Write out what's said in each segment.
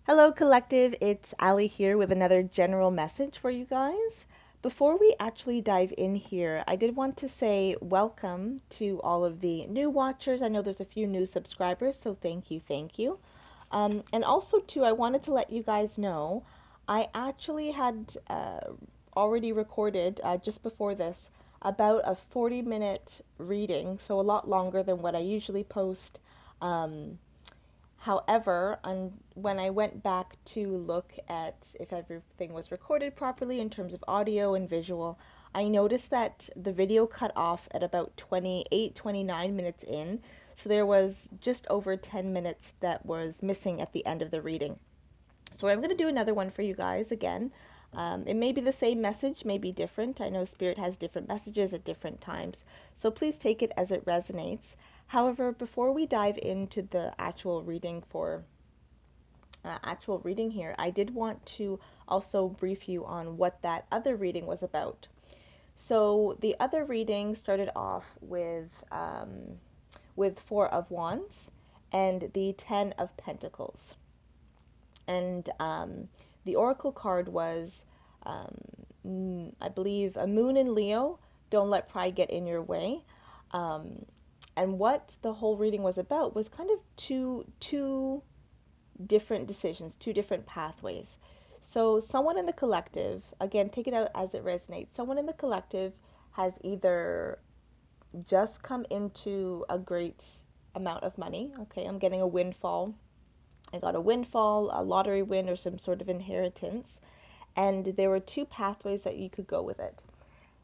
Hello, Collective. It's Ali here with another general message for you guys. Before we actually dive in here, I did want to say welcome to all of the new watchers. I know there's a few new subscribers, so thank you, thank you. And also, too, I wanted to let you guys know I actually had already recorded just before this about a 40-minute reading, so a lot longer than what I usually post. However, when I went back to look at if everything was recorded properly in terms of audio and visual, I noticed that the video cut off at about 28, 29 minutes in. So there was just over 10 minutes that was missing at the end of the reading. So I'm going to do another one for you guys again. It may be the same message, may be different. I know Spirit has different messages at different times. So please take it as it resonates. However, before we dive into the actual reading here, I did want to also brief you on what that other reading was about. So the other reading started off with Four of Wands and the Ten of Pentacles. And the oracle card was, I believe, a moon in Leo. Don't let pride get in your way. And what the whole reading was about was kind of two different decisions, two different pathways. So someone in the collective, again, take it out as it resonates. Someone in the collective has either just come into a great amount of money. Okay, I'm getting a windfall. I got a windfall, a lottery win, or some sort of inheritance. And there were two pathways that you could go with it.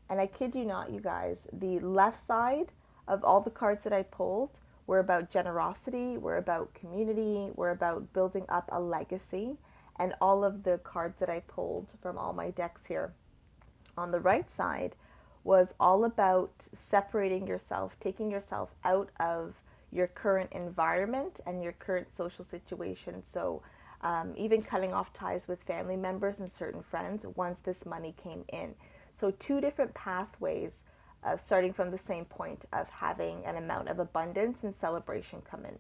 And I kid you not, you guys, the left side of all the cards that I pulled were about generosity, were about community, were about building up a legacy. And all of the cards that I pulled from all my decks here on the right side was all about separating yourself, taking yourself out of your current environment and your current social situation. So even cutting off ties with family members and certain friends once this money came in. So two different pathways starting from the same point of having an amount of abundance and celebration come in.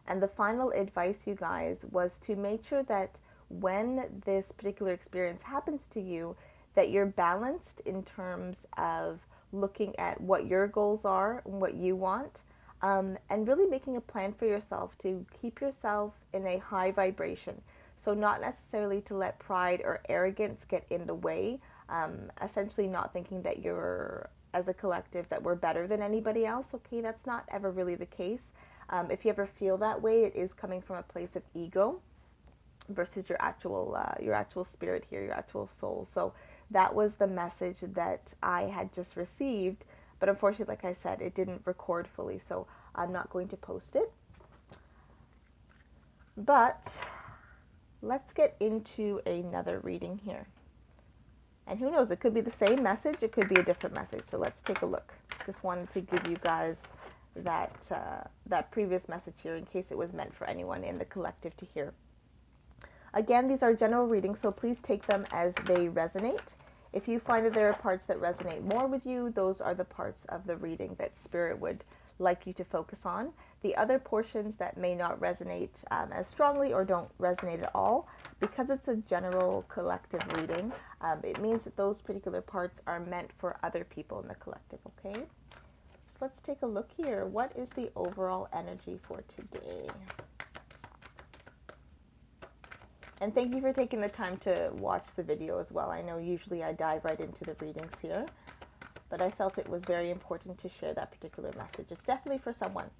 And the final advice, you guys, was to make sure that when this particular experience happens to you, that you're balanced in terms of looking at what your goals are and what you want, and really making a plan for yourself to keep yourself in a high vibration. So not necessarily to let pride or arrogance get in the way, essentially not thinking that you're, as a collective, that we're better than anybody else. Okay, that's not ever really the case. If you ever feel that way, it is coming from a place of ego versus your actual spirit here, your actual soul. So that was the message that I had just received, but unfortunately, like I said, it didn't record fully, so I'm not going to post it. But let's get into another reading here. And who knows, it could be the same message, it could be a different message. So let's take a look. Just wanted to give you guys that previous message here in case it was meant for anyone in the collective to hear. Again, these are general readings, so please take them as they resonate. If you find that there are parts that resonate more with you, those are the parts of the reading that Spirit would like you to focus on. The other portions that may not resonate as strongly or don't resonate at all, because it's a general collective reading, it means that those particular parts are meant for other people in the collective, okay? So let's take a look here. What is the overall energy for today? And thank you for taking the time to watch the video as well. I know usually I dive right into the readings here, but I felt it was very important to share that particular message. It's definitely for someone.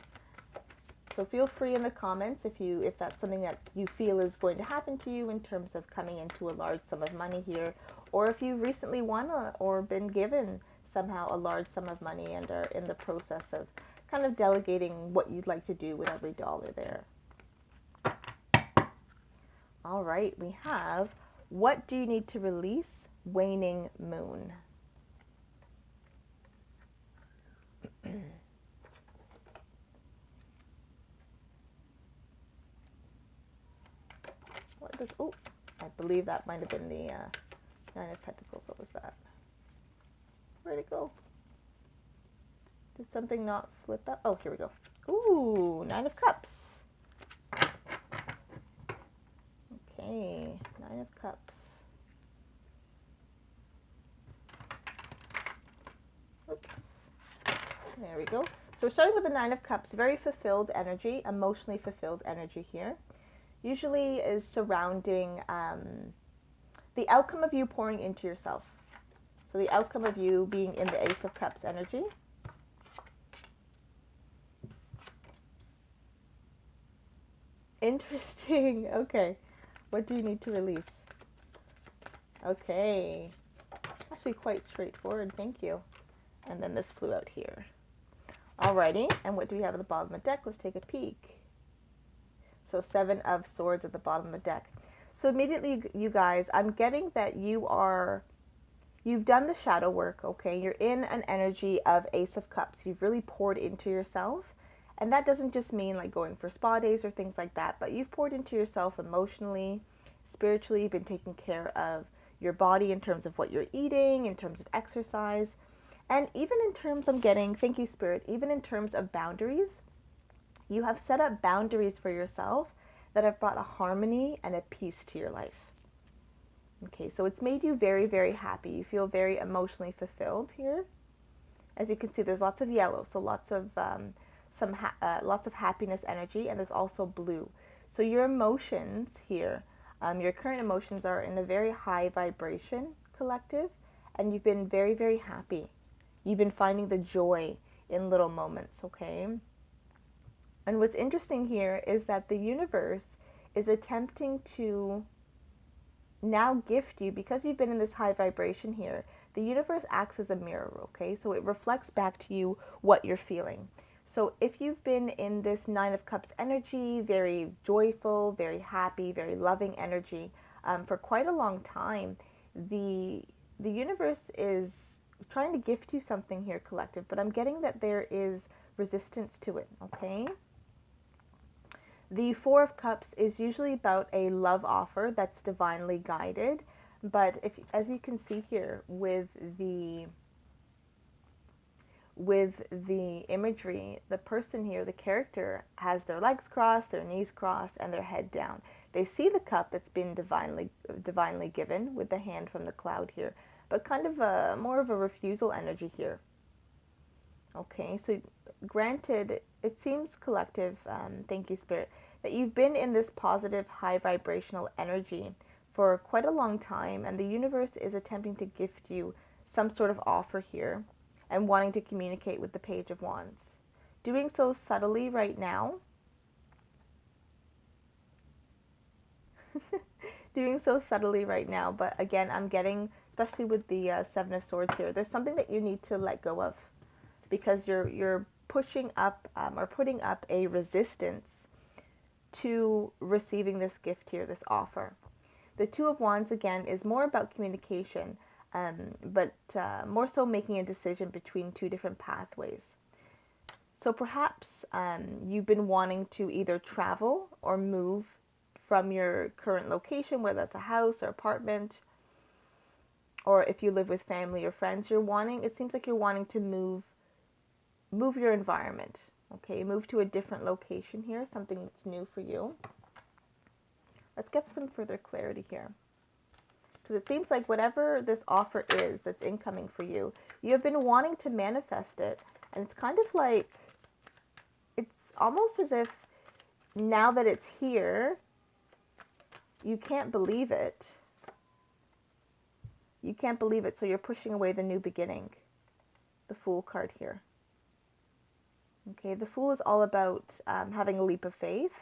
So feel free in the comments if that's something that you feel is going to happen to you in terms of coming into a large sum of money here, or if you've recently won or been given somehow a large sum of money and are in the process of kind of delegating what you'd like to do with every dollar there. All right, we have, what do you need to release? Waning moon. What does, oh, I believe that might have been the Nine of Pentacles. What was that? Where'd it go? Did something not flip up? Oh, here we go. Ooh, Nine of Cups. Okay, Nine of Cups. Oops. There we go. So we're starting with the Nine of Cups. Very fulfilled energy, emotionally fulfilled energy here. Usually is surrounding the outcome of you pouring into yourself. So the outcome of you being in the Ace of Cups energy. Interesting. Okay. What do you need to release? Okay. Actually quite straightforward. Thank you. And then this flew out here. Alrighty. And what do we have at the bottom of the deck? Let's take a peek. So 7 of Swords at the bottom of the deck. So immediately, you guys, I'm getting that you've done the shadow work, okay? You're in an energy of Ace of Cups. You've really poured into yourself. And that doesn't just mean like going for spa days or things like that, but you've poured into yourself emotionally, spiritually. You've been taking care of your body in terms of what you're eating, in terms of exercise, and even in terms of getting, thank you, Spirit, even in terms of boundaries. You have set up boundaries for yourself that have brought a harmony and a peace to your life. Okay, so it's made you very, very happy. You feel very emotionally fulfilled here. As you can see, there's lots of yellow, so lots of lots of happiness energy, and there's also blue. So your emotions here, your current emotions are in a very high vibration, collective, and you've been very, very happy. You've been finding the joy in little moments, okay? And what's interesting here is that the universe is attempting to now gift you, because you've been in this high vibration here, the universe acts as a mirror, okay? So it reflects back to you what you're feeling. So if you've been in this Nine of Cups energy, very joyful, very happy, very loving energy for quite a long time, the universe is trying to gift you something here, collective, but I'm getting that there is resistance to it, okay? The Four of Cups is usually about a love offer that's divinely guided, but if, as you can see here with the imagery, the person here, the character, has their legs crossed, their knees crossed, and their head down. They see the cup that's been divinely given with the hand from the cloud here, but kind of more of a refusal energy here. Okay, so granted, it seems, collective, thank you, Spirit, that you've been in this positive, high vibrational energy for quite a long time, and the universe is attempting to gift you some sort of offer here and wanting to communicate with the Page of Wands. Doing so subtly right now. Doing so subtly right now, but again, I'm getting, especially with the Seven of Swords here, there's something that you need to let go of, because you're pushing up or putting up a resistance to receiving this gift here, this offer. The Two of Wands, again, is more about communication, but more so making a decision between two different pathways. So perhaps you've been wanting to either travel or move from your current location, whether that's a house or apartment, or if you live with family or friends, it seems like you're wanting to move your environment, okay? Move to a different location here, something that's new for you. Let's get some further clarity here. Because it seems like whatever this offer is that's incoming for you, you have been wanting to manifest it. And it's kind of like, it's almost as if now that it's here, you can't believe it. You can't believe it, so you're pushing away the new beginning. The Fool card here. Okay, the Fool is all about having a leap of faith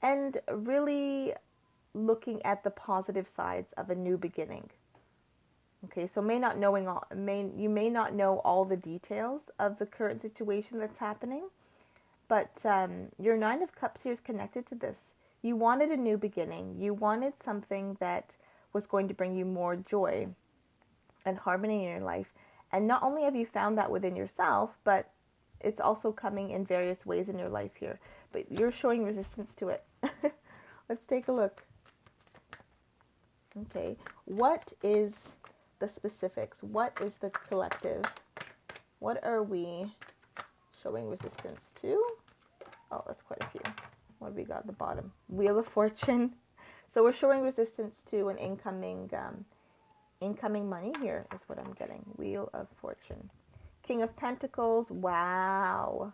and really looking at the positive sides of a new beginning. Okay, so you may not know all the details of the current situation that's happening, but your Nine of Cups here is connected to this. You wanted a new beginning. You wanted something that was going to bring you more joy and harmony in your life. And not only have you found that within yourself, but it's also coming in various ways in your life here. But you're showing resistance to it. Let's take a look. Okay, what is the specifics? What is the collective? What are we showing resistance to? Oh, that's quite a few. What have we got at the bottom? Wheel of Fortune, So we're showing resistance to an incoming money here is what I'm getting. Wheel of Fortune. King of Pentacles. Wow.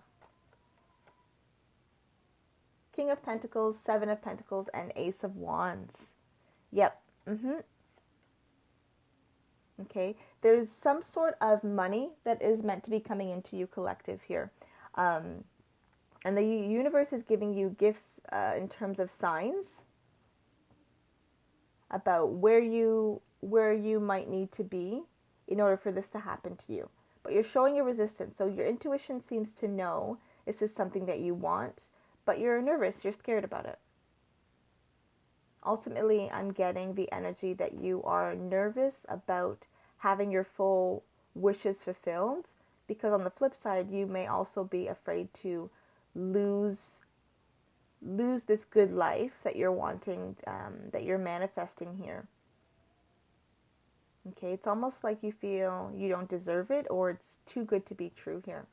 King of Pentacles, Seven of Pentacles, and Ace of Wands. Yep. Okay. There's some sort of money that is meant to be coming into you collective here. And the universe is giving you gifts in terms of signs about where you might need to be in order for this to happen to you. But you're showing your resistance. So your intuition seems to know this is something that you want, but you're nervous, you're scared about it. Ultimately, I'm getting the energy that you are nervous about having your full wishes fulfilled, because on the flip side, you may also be afraid to lose this good life that you're wanting, that you're manifesting here. Okay, it's almost like you feel you don't deserve it, or it's too good to be true here.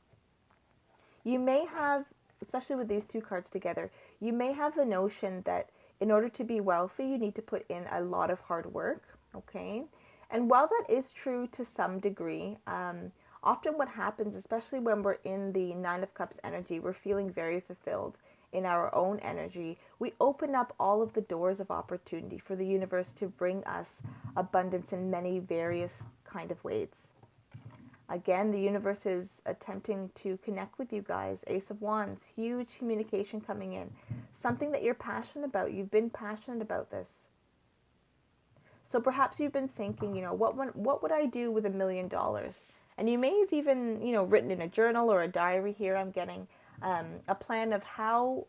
You may have, especially with these two cards together, you may have the notion that in order to be wealthy, you need to put in a lot of hard work, okay? And while that is true to some degree, often what happens, especially when we're in the Nine of Cups energy, we're feeling very fulfilled in our own energy. We open up all of the doors of opportunity for the universe to bring us abundance in many various kind of ways. Again, the universe is attempting to connect with you guys. Ace of Wands, huge communication coming in. Something that you're passionate about. You've been passionate about this. So perhaps you've been thinking, what would I do with $1 million? And you may have even, written in a journal or a diary here. I'm getting a plan of how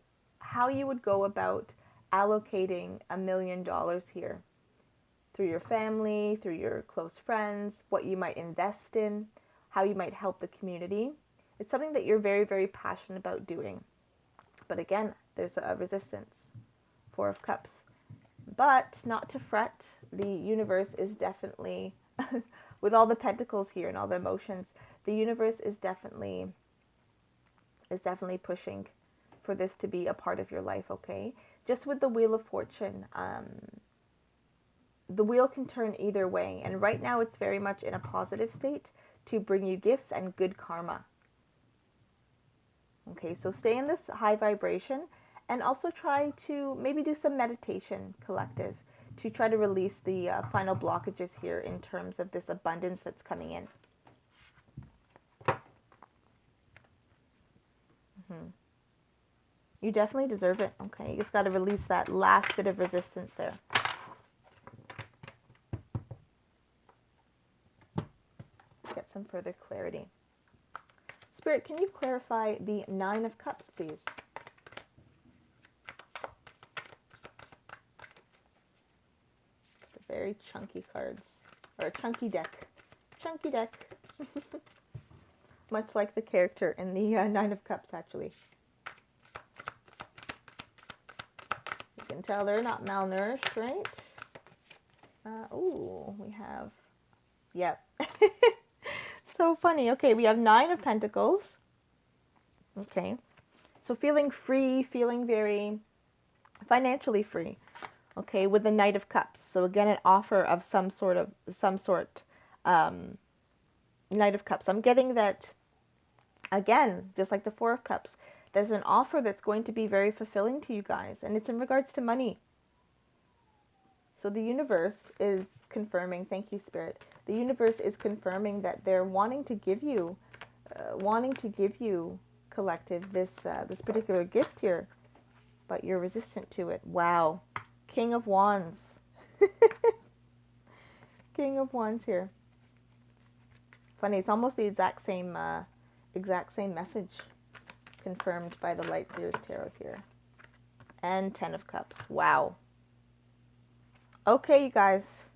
you would go about allocating $1 million here. Through your family, through your close friends, what you might invest in, how you might help the community. It's something that you're very, very passionate about doing. But again, there's a resistance. Four of Cups. But not to fret. The universe is definitely, with all the pentacles here and all the emotions, the universe is definitely pushing for this to be a part of your life, okay? Just with the Wheel of Fortune, the wheel can turn either way. And right now it's very much in a positive state to bring you gifts and good karma. Okay, so stay in this high vibration and also try to maybe do some meditation collective to try to release the final blockages here in terms of this abundance that's coming in. You definitely deserve it. Okay, you just got to release that last bit of resistance there. Get some further clarity. Spirit, can you clarify the Nine of Cups, please? The very chunky cards, or a chunky deck. Chunky deck. Much like the character in the Nine of Cups, actually. You can tell they're not malnourished, right? Ooh, we have, yep. So funny. Okay, we have Nine of Pentacles. Okay, so feeling free, feeling very financially free. Okay, with the Knight of Cups. So again, an offer of some sort. Knight of Cups. I'm getting that, again, just like the Four of Cups, there's an offer that's going to be very fulfilling to you guys, and it's in regards to money. So the universe is confirming, thank you, Spirit. The universe is confirming that they're wanting to give you, collective, this particular gift here, but you're resistant to it. Wow. King of Wands. King of Wands here. Funny, it's almost the exact same message confirmed by the Light Seers Tarot here. And Ten of Cups. Wow. Okay, you guys.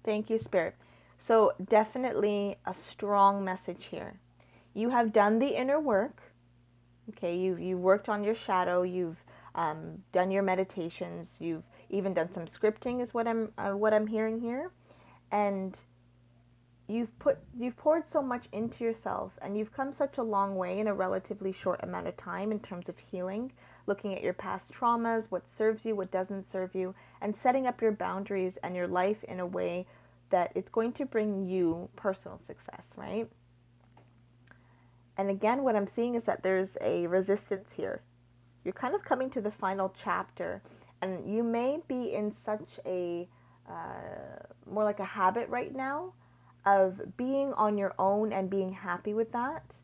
Thank you, Spirit. So definitely a strong message here. You have done the inner work. Okay, you've worked on your shadow. You've done your meditations. You've even done some scripting, is what I'm hearing here, and you've poured so much into yourself, and you've come such a long way in a relatively short amount of time in terms of healing. looking at your past traumas, what serves you, what doesn't serve you, and setting up your boundaries and your life in a way that it's going to bring you personal success, right? And again, what I'm seeing is that there's a resistance here. You're kind of coming to the final chapter, and you may be in such a more like a habit right now of being on your own and being happy with that.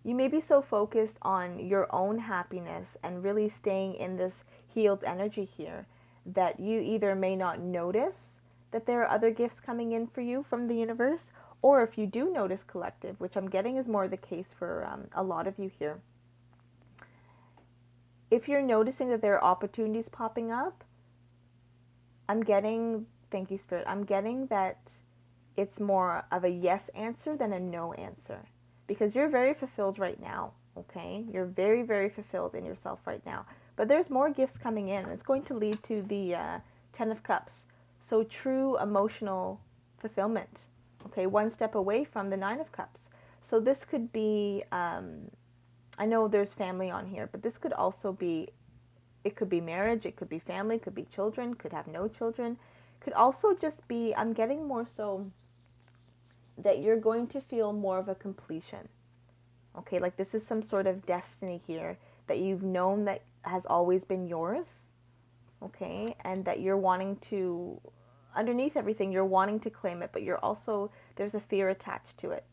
You may be so focused on your own happiness and really staying in this healed energy here that you either may not notice that there are other gifts coming in for you from the universe, or if you do notice, collective, which I'm getting is more the case for a lot of you here. If you're noticing that there are opportunities popping up, I'm getting, thank you, Spirit, I'm getting that it's more of a yes answer than a no answer. Because you're very fulfilled right now, okay? You're very, very fulfilled in yourself right now. But there's more gifts coming in. It's going to lead to the Ten of Cups. So true emotional fulfillment, okay? One step away from the Nine of Cups. So this could be, I know there's family on here, but this could also be, it could be marriage, it could be family, it could be children, could have no children. Could also just be, I'm getting more so that you're going to feel more of a completion. Okay, like this is some sort of destiny here that you've known that has always been yours. Okay, and that you're wanting to, underneath everything, you're wanting to claim it, but you're also, there's a fear attached to it.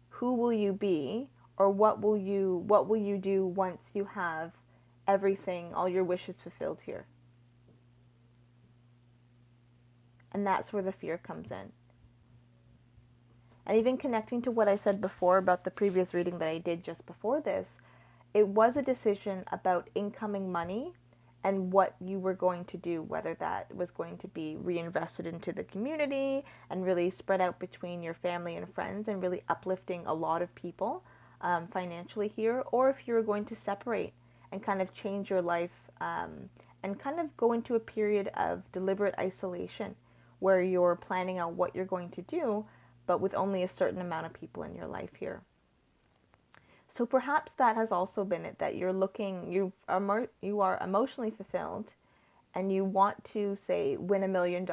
Who will you be, or what will you do once you have everything, all your wishes fulfilled here? And that's where the fear comes in. And even connecting to what I said before about the previous reading that I did just before this, it was a decision about incoming money and what you were going to do, whether that was going to be reinvested into the community and really spread out between your family and friends and really uplifting a lot of people financially here, or if you were going to separate and kind of change your life and kind of go into a period of deliberate isolation where you're planning out what you're going to do, but with only a certain amount of people in your life here. So perhaps that has also been it, that you're looking, you are emotionally fulfilled and you want to, say, win $1 million,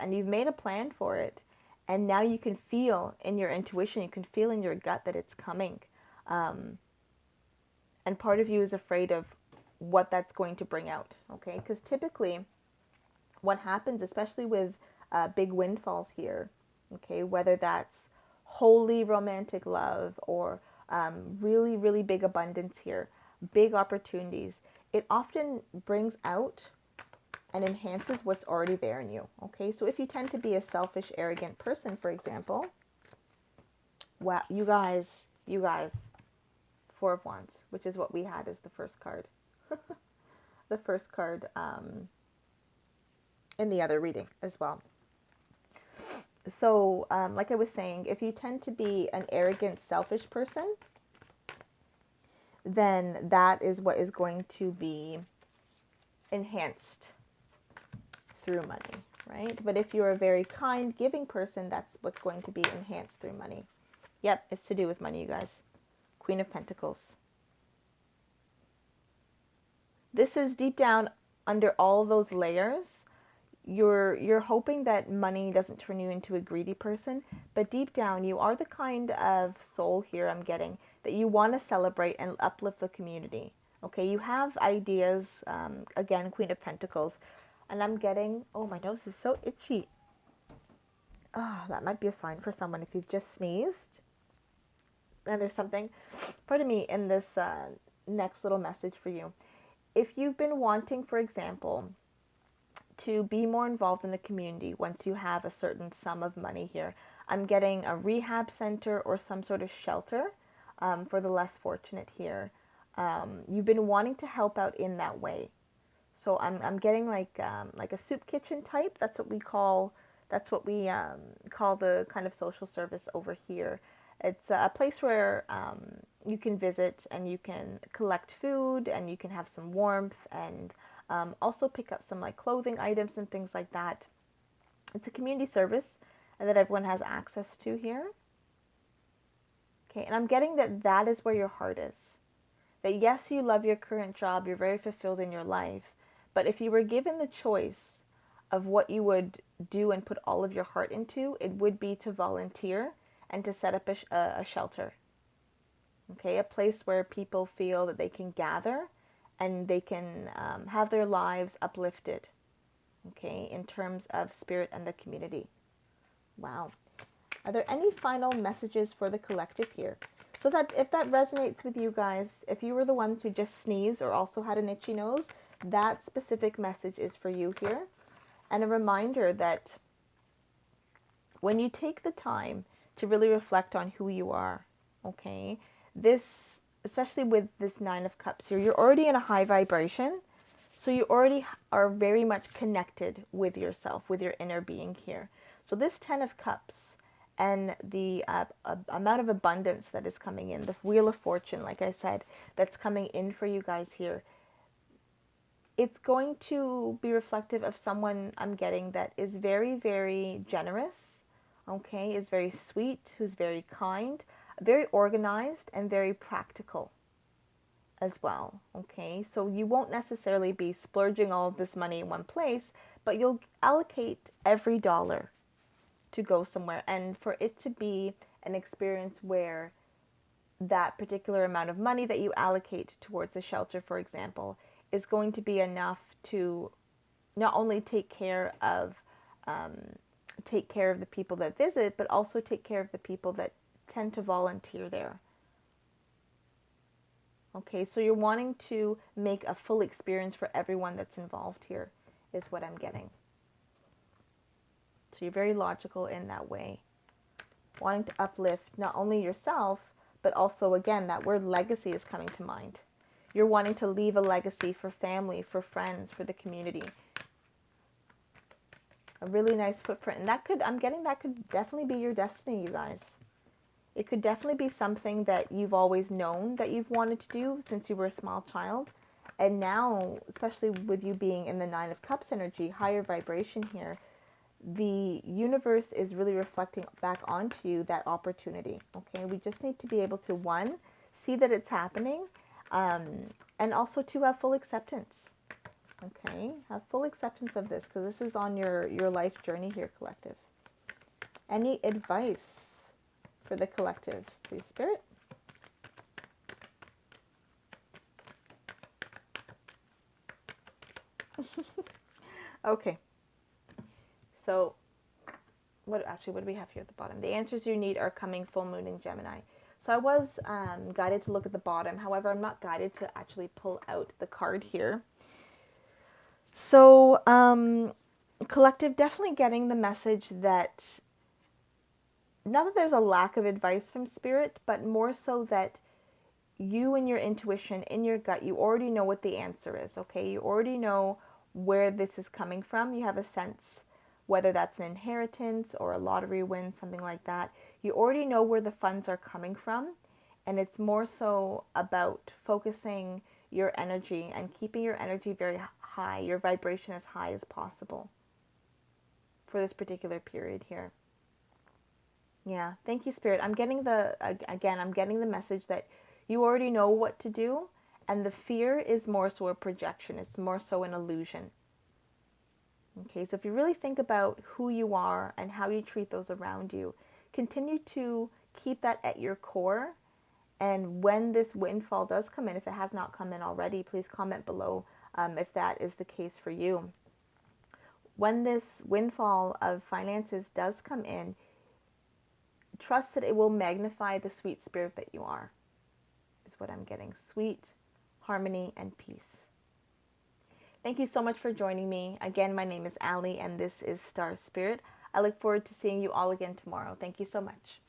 and you've made a plan for it, and now you can feel in your intuition, you can feel in your gut that it's coming. And part of you is afraid of what that's going to bring out, okay? Because typically what happens, especially with big windfalls here, okay, whether that's wholly romantic love or really, really big abundance here, big opportunities, it often brings out and enhances what's already there in you, okay? So if you tend to be a selfish, arrogant person, for example, wow, you guys, Four of Wands, which is what we had as the first card. The first card in the other reading as well. So, like I was saying, if you tend to be an arrogant, selfish person, then that is what is going to be enhanced through money, right? But if you're a very kind, giving person, that's what's going to be enhanced through money. Yep, it's to do with money, you guys. Queen of Pentacles. This is deep down under all those layers. You're hoping that money doesn't turn you into a greedy person, but deep down you are the kind of soul here, I'm getting, that you want to celebrate and uplift the community. Okay, you have ideas, again, Queen of Pentacles, and I'm getting, oh, my nose is so itchy. Oh, that might be a sign for someone if you've just sneezed. And there's something, pardon me, in this next little message for you. If you've been wanting, for example, to be more involved in the community once you have a certain sum of money here, I'm getting a rehab center or some sort of shelter for the less fortunate here. You've been wanting to help out in that way. So I'm getting like a soup kitchen type. That's what we call the kind of social service over here. It's a place where you can visit and you can collect food and you can have some warmth and also pick up some like clothing items and things like that. It's a community service that everyone has access to here. Okay, and I'm getting that is where your heart is. that yes, you love your current job, you're very fulfilled in your life, but if you were given the choice of what you would do and put all of your heart into, it would be to volunteer and to set up a shelter. Okay, a place where people feel that they can gather and they can have their lives uplifted. Okay, in terms of spirit and the community. Wow. Are there any final messages for the collective here? So that if that resonates with you guys, if you were the ones who just sneezed or also had an itchy nose, that specific message is for you here. And a reminder that when you take the time to really reflect on who you are, okay, this, especially with this Nine of Cups here, you're already in a high vibration. So you already are very much connected with yourself, with your inner being here. So this Ten of Cups and the amount of abundance that is coming in, the Wheel of Fortune, like I said, that's coming in for you guys here, it's going to be reflective of someone I'm getting that is very, very generous, okay, is very sweet, who's very kind, very organized, and very practical as well, okay? So you won't necessarily be splurging all of this money in one place, but you'll allocate every dollar to go somewhere, and for it to be an experience where that particular amount of money that you allocate towards the shelter, for example, is going to be enough to not only take care of the people that visit, but also take care of the people that tend to volunteer there. Okay, so you're wanting to make a full experience for everyone that's involved here, is what I'm getting. So you're very logical in that way. Wanting to uplift not only yourself, but also, again, that word legacy is coming to mind. You're wanting to leave a legacy for family, for friends, for the community. A really nice footprint. And that could, I'm getting that could definitely be your destiny, you guys. It could definitely be something that you've always known that you've wanted to do since you were a small child. And now, especially with you being in the Nine of Cups energy, higher vibration here, the universe is really reflecting back onto you that opportunity. Okay, we just need to be able to, one, see that it's happening, and also to have full acceptance. Okay, have full acceptance of this, because this is on your life journey here, collective. Any advice for the collective, please, Spirit? Okay. So, what do we have here at the bottom? The answers you need are coming full moon in Gemini. So I was guided to look at the bottom. However, I'm not guided to actually pull out the card here. So, collective, definitely getting the message that not that there's a lack of advice from Spirit, but more so that you and your intuition, in your gut, you already know what the answer is, okay? You already know where this is coming from. You have a sense, whether that's an inheritance or a lottery win, something like that. You already know where the funds are coming from, and it's more so about focusing your energy and keeping your energy very high, your vibration as high as possible for this particular period here. Yeah, thank you, Spirit. I'm getting I'm getting the message that you already know what to do, and the fear is more so a projection. It's more so an illusion. Okay, so if you really think about who you are and how you treat those around you, continue to keep that at your core. And when this windfall does come in, if it has not come in already, please comment below if that is the case for you. When this windfall of finances does come in, trust that it will magnify the sweet spirit that you are, is what I'm getting. Sweet, harmony, and peace. Thank you so much for joining me. Again, my name is Ali, and this is Star Spirit. I look forward to seeing you all again tomorrow. Thank you so much.